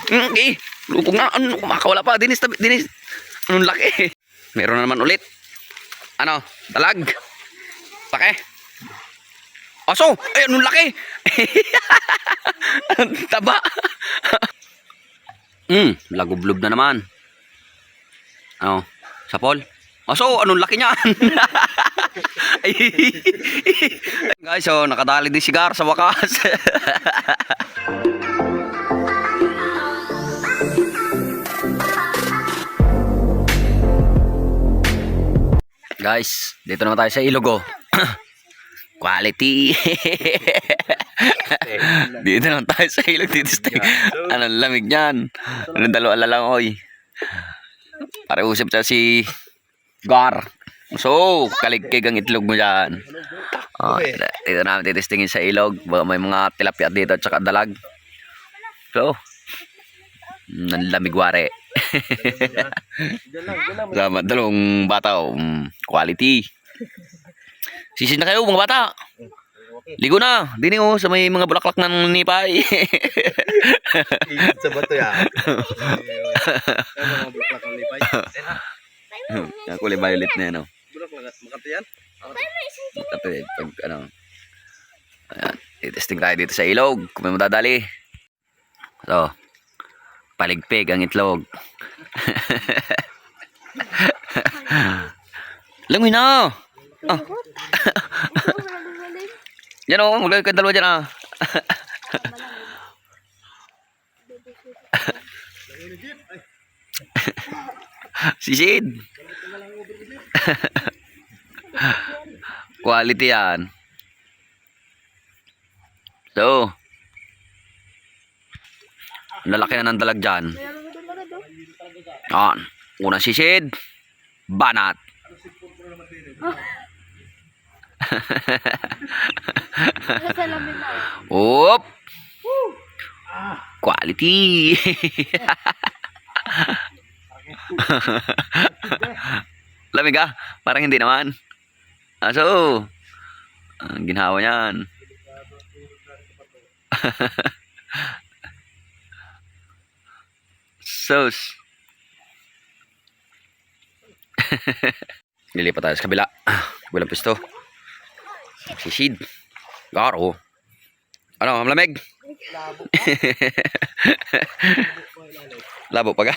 Okay. Lupog na. Ano, kumakawala pa. Dinis, dinis. Anong laki. Meron na naman ulit. Ano? Dalag. Laki. Aso. Ay, anong laki. Taba. Lagublob na naman. Ano? Sapol. Aso, anong laki niyan. Guys, so nakadali din sigar sa wakas. Guys, dito naman tayo sa ilog, oh. Quality. Dito naman tayo sa ilog. Dito anong lamig niyan. Anong dalawa lang, oy. Para usap siya si Gar. So, kaligkig ang itlog mo dyan. Dito namin titistingin sa ilog. May mga tilapia dito at saka dalag. So, nanlamig wari. Sama dalawang bata. Quality. Sisid na kayo mga bata. Ligo na. Dini oh, sa may mga bulaklak ng nipay. Sa bato ya. Mga bulaklak ng nipay. Yung kulay violet na yan, oh. Makati yan? Makati, pag ano. Ayan, itesting tayo dito sa ilog. Kung may madadali. So, paligpig ang itlog. Langoy na! Oh. Yan o, maglagay ka dalawa dyan, ah. Sisid. Quality yan. So, lalaki na ng dalag dyan. Unang sisid. Banat. Oop. Quality. Lamig ah. Parang hindi naman. So, ang ginhawa niyan. Sus. Lilipat tayo sa kabila. Kabilang pisto. Sisid. Garo. Ano, malamig? Labo pa ka?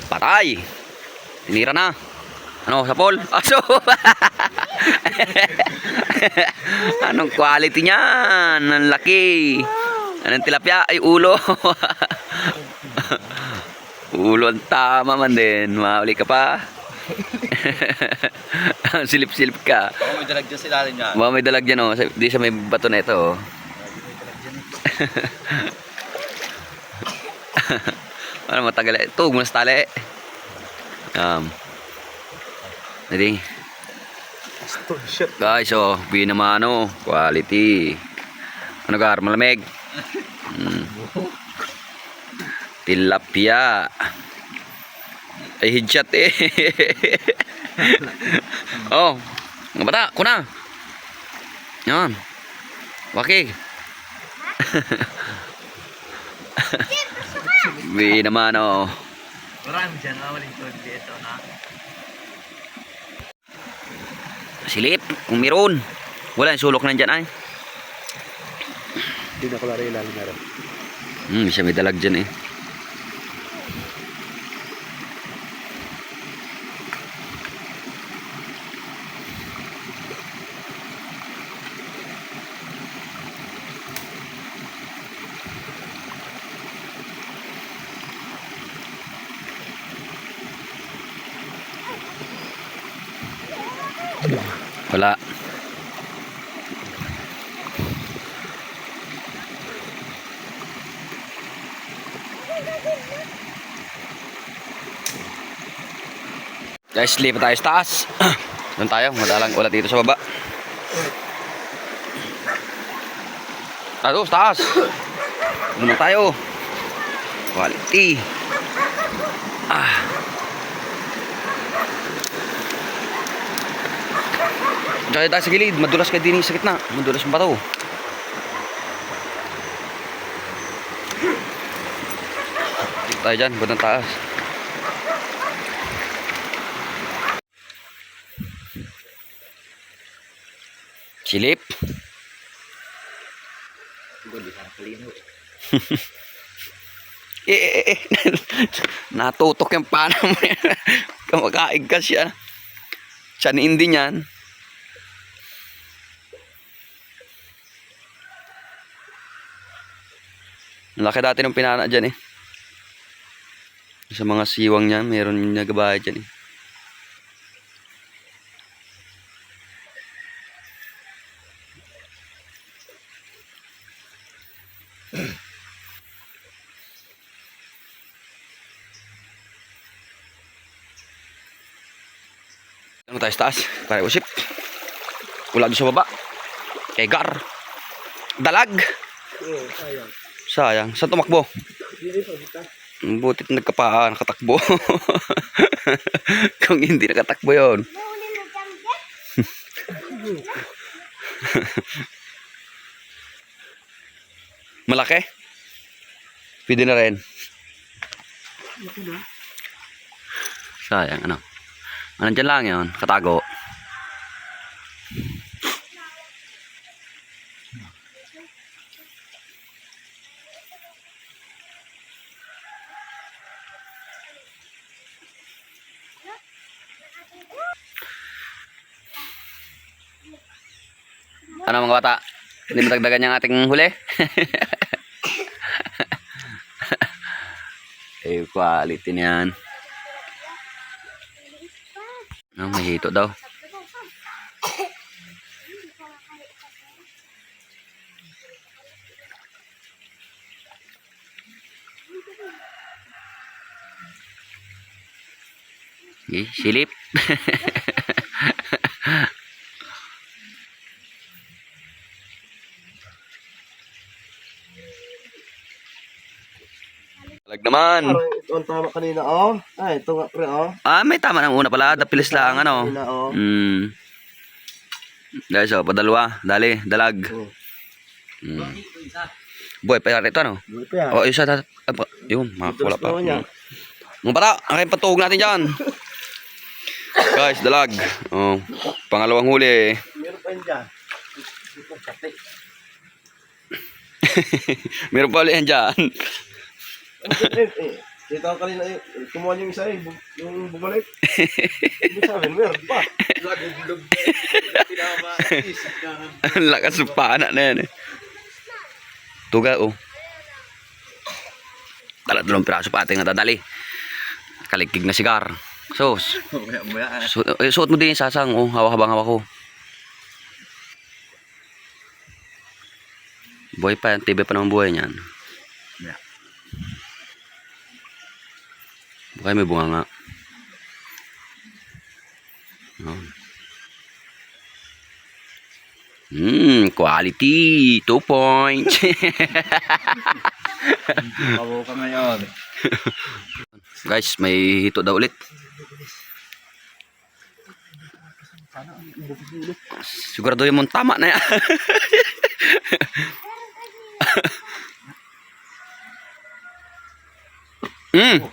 Patay. Tinira na. Ano, sapol? Aso. Anong quality niyan? Ang laki. Anong tilapia? Ay, ulo. Ulo ang tama man din. Mauli ka pa. Silip-silip ka. Baka may dalag dyan sila rin yan. Baka may dalag dyan, oh. Di sa may bato na ito, oh. Ano matagal ito, muna sa tali. Nadi. Guys, oh, bigyan naman, oh, quality. Ano Gar, malamig? Tilapia. Ay, headshot eh. Oh, mga bata, kuna. Yan. Waki. Bigyan naman, oh. Marami dyan, waling tod dito na. Silip, kung meron. Wala, yung sulok nandyan ay. Hindi na ko lari ilalim na rin. Siya may dalag dyan eh. Wala. Guys, lipat tayo sa taas. Doon tayo, madalang ulat dito sa baba. Tayo, sa taas. Doon na tayo. Quality. Kaya tayo sa gilid, madulas ka din sa gitna. Madulas yung bato. Dito tayo dyan, bandang taas. Silip. Natutok yung pana mo yan. Kamakaig ka siya. Siya ni hindi niyan. Laki dati ng pinana dyan eh. Sa mga siwang niyan, meron yung nagabahay dyan eh. Ano tayo sa taas? Para usip. Wala doon sa baba. Kay Gar. Dalag. Sayang. Sayang. Saan tumakbo? Butit nakatakbo. Kung hindi nakatakbo yun. Malaki? Pwede na rin. Sayang, ano? Nandyan lang yun, katago. Ano mga bata? Hindi matagdagan yung ating huli? Eh, quality niyan. Oh, may hito daw. Eh, silip. Lag naman. Ito ang tama kanina, oh. Ay, ito nga, pre, oh. Ah, may tama ng una pala. Dapilis lang, ano. Kanina, oh. Guys, oh, padalwa. Dali, dalag. Oh. Boy, pa ito, ano? Buti pa yan. Oh, isa. Yun, wala pa. Gusto niya. Mga bata, ang kayong patuhog natin dyan. Guys, dalag. Oh, pangalawang huli. Meron pa yun dyan. Ito, kate. Meron pa ulit yan dyan. Kita ko kanina, kumuha yung isa, yung bumalik. Hindi sabi, meron pa. Lagog-log. Ang lakas ng pana na yan eh. Tuga, oh. Dalawang piraso pa ating natadali. Kaligtig na sigar. Sos. Suot mo din yung sasang, oh. Hawak ko. Buhay pa yan. Tibay pa naman buhay niyan. Bukay may bunga nga. Oh. Quality. 2 points. Bawo ka ngayon. Guys, may hito daw ulit. Sigurado yung mong tama na yan.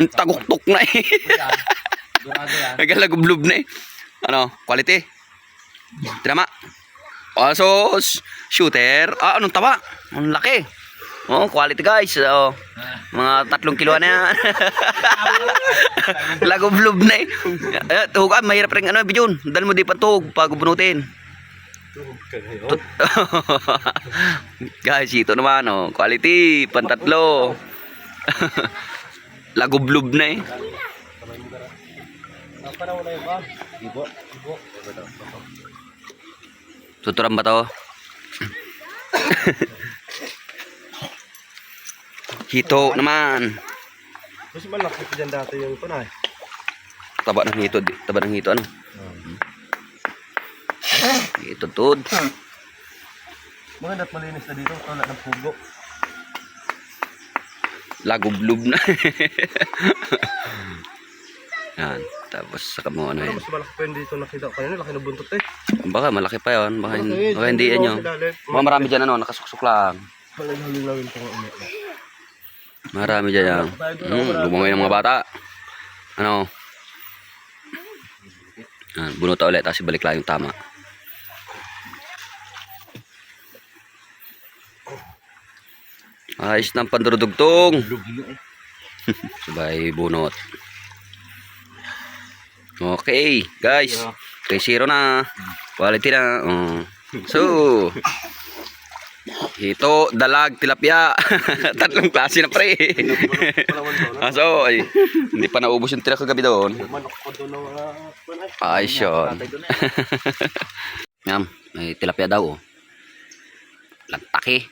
Taguktok na eh. Nagalagoblub na eh. Ano, quality? Tinama. So, shooter. Ah, anong taba? Ang laki. Oh, quality guys. Oh, mga 3 kilo na yan. Lagoblub na eh. Tuhugan, mahirap rin ano, Bijon. Dahil mo di pa tuhog pag bunutin. Guys, ito naman oh. Quality, pantatlo. Lagoblub na eh. Tuturan ba to? Hito naman. Mas malaki pa dyan dati yung panay. Taba ng hito, ano? Ito tod. Maganda at malinis na dito. Wala ng pugo. Lagoblub na. Yan. Tapos saka mo ano Ano, yan. mas malaki pa yun dito nakita ko kanina. Laki na buntot eh. Baka malaki pa yun. Baka Malaki, hindi yan yun. sa ilalim. Baka marami dyan ano, nakasuksok lang. Halil-halilawin ko nga umiyak. Marami dyan yan. Lumangoy ng mga bata. Ano? Bunuta ulit, tapos ibalik lang yung tama. Ayos ng pandurudugtong. Sabay bunot. Okay, guys. 3-0 na. Quality na. So, ito, dalag, tilapia. Tatlong klase na pre. So, ay, hindi pa naubos yung tira kagabi doon. Manok ko doon ng mga... Ayos yun. Yan, may tilapia daw. Lantaki.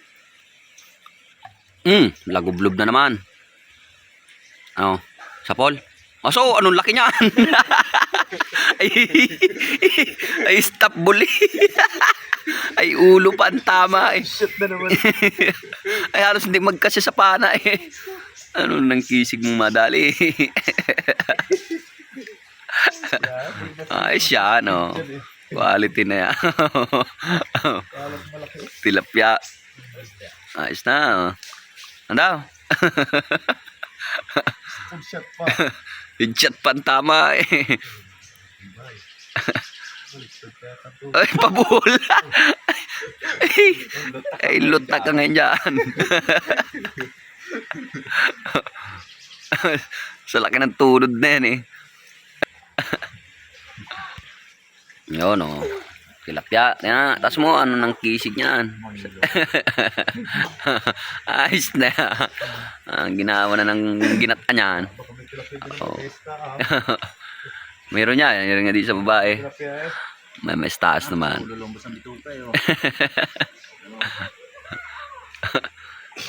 Lagublob na naman. Ano, sapol? So, anong laki niyan? ay, stop bully. Ay, ulo pa ang tama eh. Shit na naman. Ay, halos hindi magkasya sa pana eh. Ano nang kisig mong madali? Ay, siya, no. Quality na yan. Tilapia. Ayos na. Ano daw? Shit pa. Headshot pa ang tama eh. Ay, pabula. Ay, lutak ka ngayon dyan. Sa laki ng tulod na yan eh. Yun o. Tilapia. Yan. Tapos mo, ano nang kisig niyan. Ayos na. Ang ginawa na ng ginata niyan. Oh. Meron niya. Meron nga dito sa babae. May taas naman.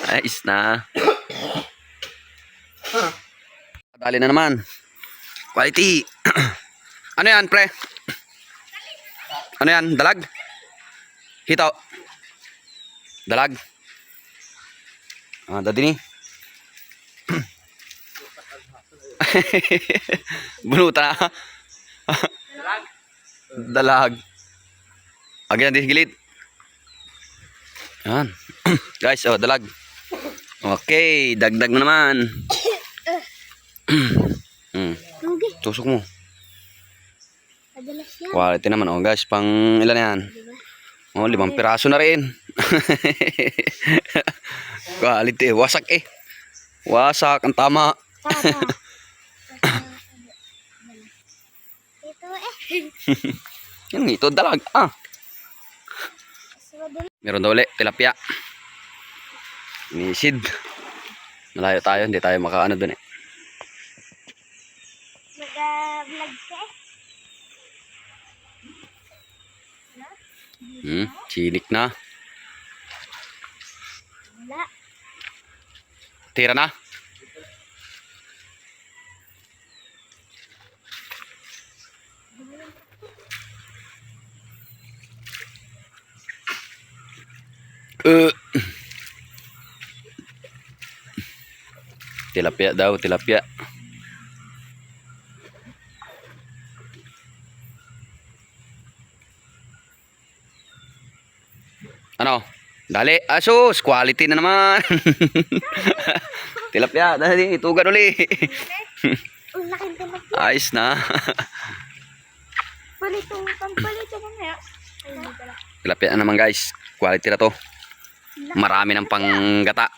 Ayos na. Dali na naman. Quality. Ano yan, pre? Ano yan? Dalag? Hito? Dalag? Dadini? Bunuta na. Dalag. Agad na di gilid. Yan. Guys, oh, dalag. Okay, dagdag na naman. Tusok mo. Quality naman, oh guys, pang ilan yan? Oh, 5 piraso na rin. Quality, wasak eh. Wasak, ang tama. Yan, ito dalag. Meron daw ulit, tilapia. Nisid. Malayo tayo, hindi tayo makaano dun eh. Mag-vlog ka Chinik na. Wala. Tira na. Tilapia daw, tilapia. Ano? Dali. Asus, quality na naman. Tilapia, dali, itugan uli. Ang laking tilapia. Ayos na. Palitong pampalito mo na. Tilapia na naman guys. Quality na to. Marami ng panggata.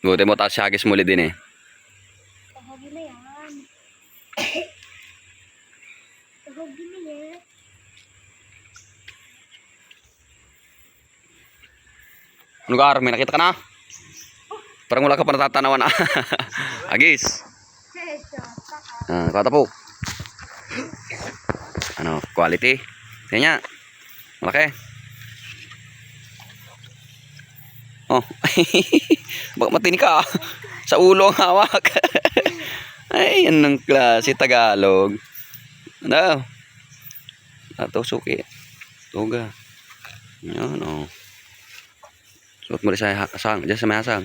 Buti mo taas syagis muli din eh. Tahagi na yan. Tahagi na yan. Ano ka, may nakita ka na? Parang wala ka pa natatanawan na. Agis. Kata po. Ano, quality. Tingnan niya. Malaki. Oh. Baka matini ka. Sa ulo ang hawak. Ay, yan ang klase Tagalog. Ano? Ito, suki. Tuga. Yan, oh. Suot mo rin sa hasang. Diyan sa may hasang.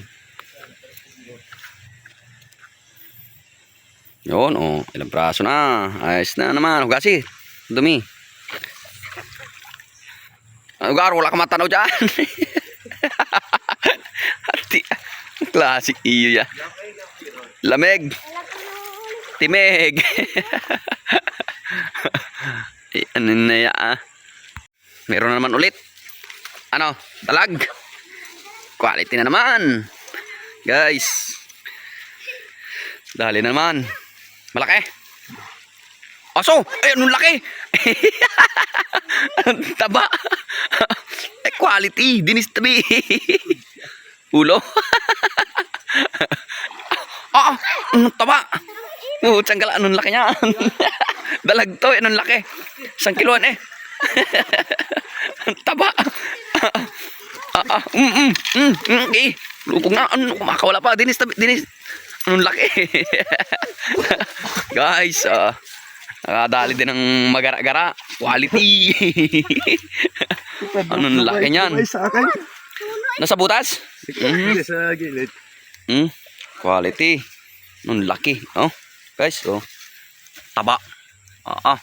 Yun, oh. Ilang praso na. Ayos na naman. Hugasi. Dumi. Gar, wala ka matanaw dyan. Ati, classic iyo ya. Lamig. Timig. Ano na ya, ah. Meron na naman ulit. Ano? Dalag. Quality na naman. Guys. Dali na naman. Malaki. Aso! Ay, anong laki! Ang taba. Eh, quality. Dinis tabi. Ulo. Anong taba. Tiyanggal, anong laki niya. Dalag to, anong laki. 1 kiloan eh. Ang taba. Okay. Lupog na. Ano, kumakawala pa. Dinis tabi. Dinis. Anong laki. Guys, nakadali din ng magara-gara. Quality. Anong laki niyan. Sa akin. Nasa butas? Sa gilid. Quality. Anong laki. Oh, guys, oh. Taba.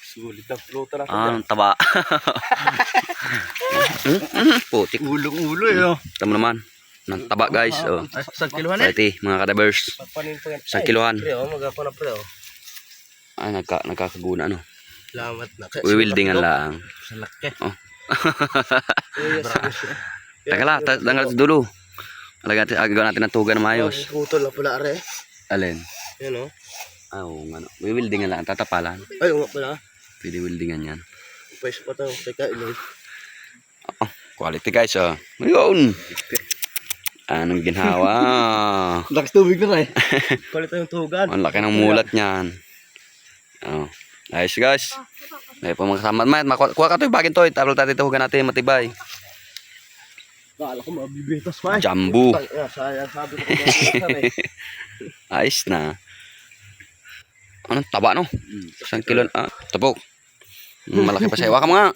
Sulit ang floater ako. Anong taba. Putik. Ulong-ulo eh. Oh. Tama naman. Nang taba, guys. Oh. 1 kilohan eh. Quality, mga kadabers. 1 kilohan. Pre, oh, magapa na pre, oh. Ay, nagkakaguna, ano. Salamat na. Wiwildingan lang. Sa laki. Oh. Teka lang, tanggal sa dulo. Agagawa natin ng tuga na maayos. Putol na pala, are. Alin? Yan, oh. Oo, ano. Wiwildingan lang, tatapalan. Ay, nga pala. Pwede wildingan yan. Pwes pa to. Teka, iloy. Quality, guys, oh. Ayun. Anong ginhawa? Lakas tubig na rin. Palit yung tugan. Ang laki ng mulat niyan. Oh. Ayos, guys. May pa mga kasama. Kuha ka to yung bagin to. Tablo tayo tuhugan natin matibay. Kala ko mabibitas pa eh. Jambu. Sayang sabi ko mabibitas eh. Ayos na. Anong taba, no? 1 kilo. Tapok. Malaki pa sa'yo. Waka mo nga.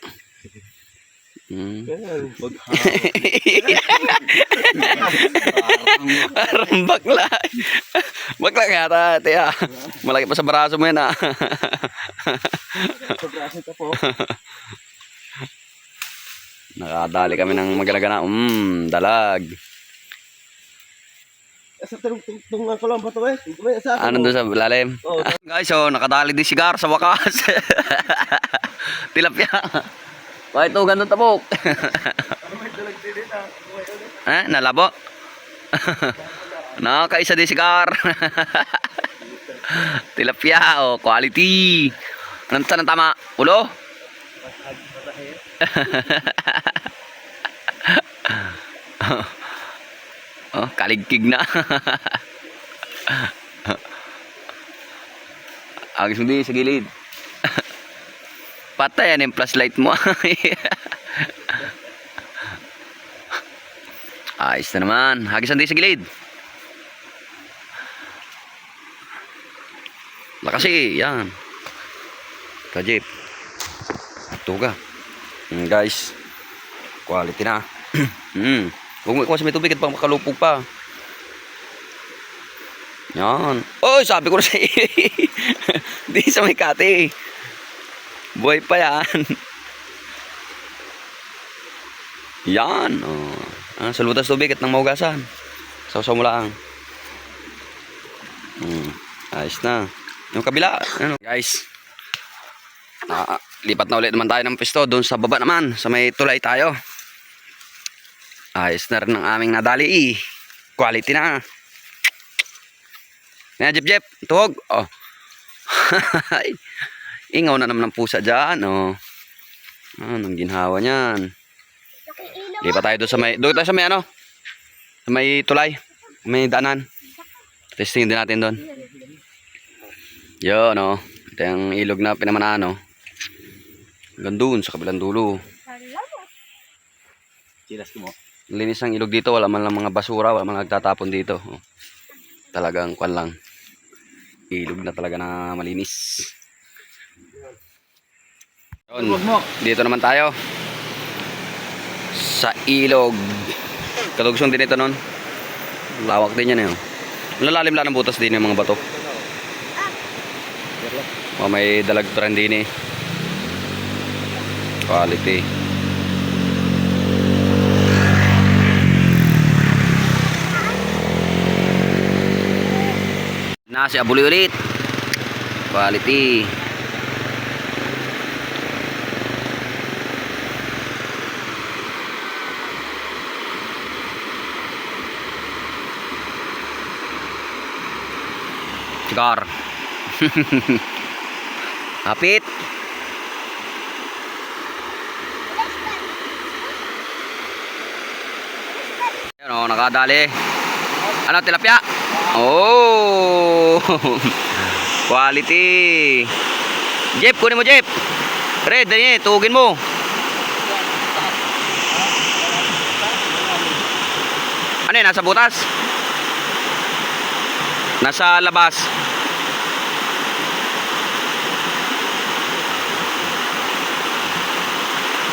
Yan, Parang bakla. Bakla nga tate, ah. Malaki pa sa braso mo yan, ah. pag-asin ka po. Nakadali kami ng magalagana. Dalag. Sa tungan ko lang ba ito eh? Ano doon sa lalim? Oo. Guys, oh, nakadali din si Gar sa wakas. Tilapia. Bakit ito gandang tabok? Nalabo? Nakakaisa din si Gar. Tilapia, oh, quality. Anong tanong tama? Ulo? Oh, kaligkig na. Agis mo din sa gilid. Patay yan yung flashlight mo. Ayos na naman. Hagisan din sa gilid. Lakasi, yan. Kajip. Tuga. Guys. Quality na. Huwag mo ikuha sa may tubig at pang makalupog pa. Yan. Oy, sabi ko na sa iyo. Di sa may kati. Buhay pa yan. Yan. Oh. Salutas tubig at nang mahugasan. Sausaw mo lang. Ayos na. Yung kabila. Ano? Guys. Lipat na ulit naman tayo ng pwesto. Doon sa baba naman. Sa may tulay tayo. Ayos na rin ang aming nadali. Quality na. Nga, Jep. Tuhog. Oh. Ingaw na naman ng pusa dyan. Oh. Anong ginhawa niyan. Lipat tayo doon sa may... Doon tayo sa may ano? Sa may tulay. May daanan. Testing din natin doon. Yun, oh. Ito yung ilog na pinamanaan, oh. Gandun sa kabilang dulo. Chilas ko mo. Linis ang ilog dito, wala man lang mga basura, wala man nagtatapon dito. Oh. Talagang kwan lang. Ilog na talaga na malinis. Yun. Dito naman tayo. Sa ilog. Kalugsong din ito nun. Lawak din yan eh. Lalalim lang ng butas din yung mga bato. Oh, may dalag pa rin din eh. Quality. Na si Abuloy ulit. Quality. Cigar. Hapit. Ayan o, nakadali. Ano, tilapia? Oh! Quality. Jeep, kunin mo Jeep. Pre, dali, tugin mo. Ano yun, nasa butas? Nasa labas.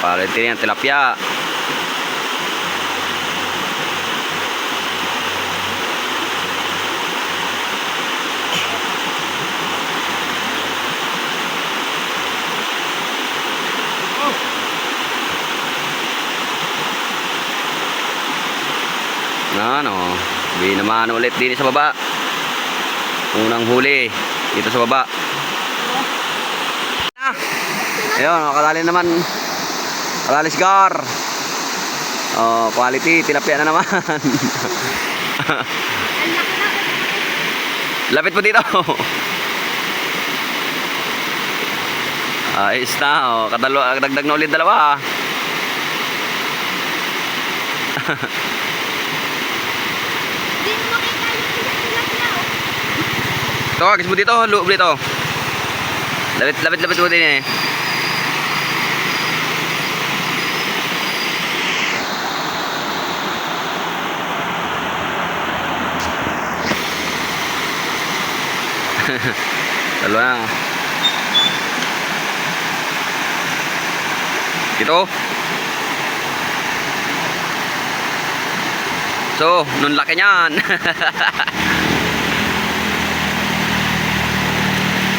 Quality yan, tilapia. Ano, hindi naman ulit din sa baba. Unang huli dito sa baba. Ayun, nakadali naman. Kadali si Gar. Oh, quality, tilapia na naman. Lapit mo dito. Ayos na, oh. Dagdag na ulit dalawa. Hindi mo makita yung tilapia, oh. Ito, agis mo dito, loob dito. Lapit mo din eh. Dalawa na. Ito. So, nun laki niyan.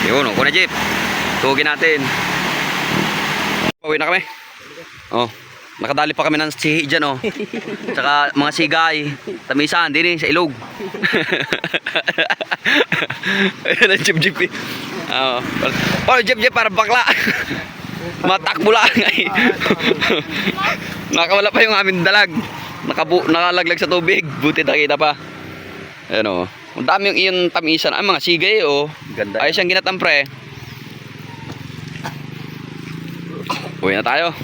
Yun, kuha na Jeep. Tugin natin. Pauwi na kami. Oh, nakadali pa kami ng sihi dyan, oh. Tsaka mga sigay. Tamisan, din eh, sa ilog. Ayun ang Jeep eh. Oh, Jeep para bakla. Matakbo lang ay. Nakawala pa yung aming dalag. Nakalaglag sa tubig. Buti nakita pa. Ayun, oh. Ang dami yung iyon tamisan. Ay, mga sigay, oh. Ganda. Ayos yung ginatampre. Uwi na tayo.